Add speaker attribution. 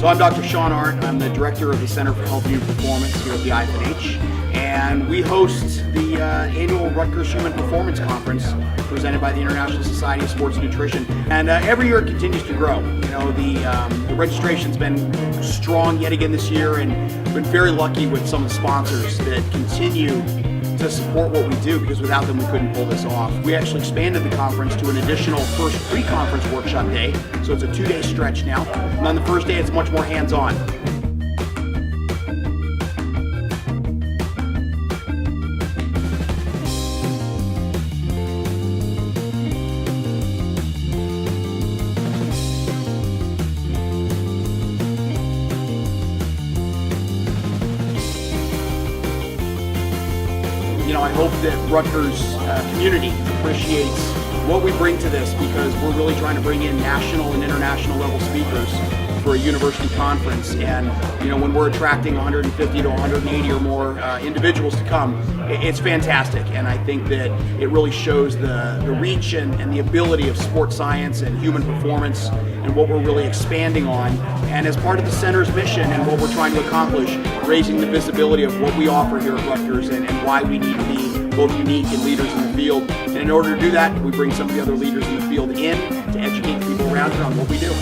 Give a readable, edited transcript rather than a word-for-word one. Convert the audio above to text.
Speaker 1: So I'm Dr. Sean Arndt. I'm the director of the Center for Health and Human Performance here at the IFNH, and we host the annual Rutgers Human Performance Conference presented by the International Society of Sports Nutrition. And every year it continues to grow. You know, the registration's been strong yet again this year, and we've been very lucky with some of the sponsors that continue to support what we do, because without them we couldn't pull this off. We actually expanded the conference to an additional first pre-conference workshop day, so it's a 2-day stretch now. And on the first day it's much more hands-on. You know, I hope that Rutgers community appreciates what we bring to this, because we're really trying to bring in national and international level speakers for a university conference. And you know, when we're attracting 150 to 180 or more individuals to come, it's fantastic. And I think that it really shows the reach and the ability of sports science and human performance and what we're really expanding on. And as part of the center's mission and what we're trying to accomplish, raising the visibility of what we offer here at Rutgers and why we need to be both unique and leaders in the field. And in order to do that, we bring some of the other leaders in the field in to educate people around here on what we do.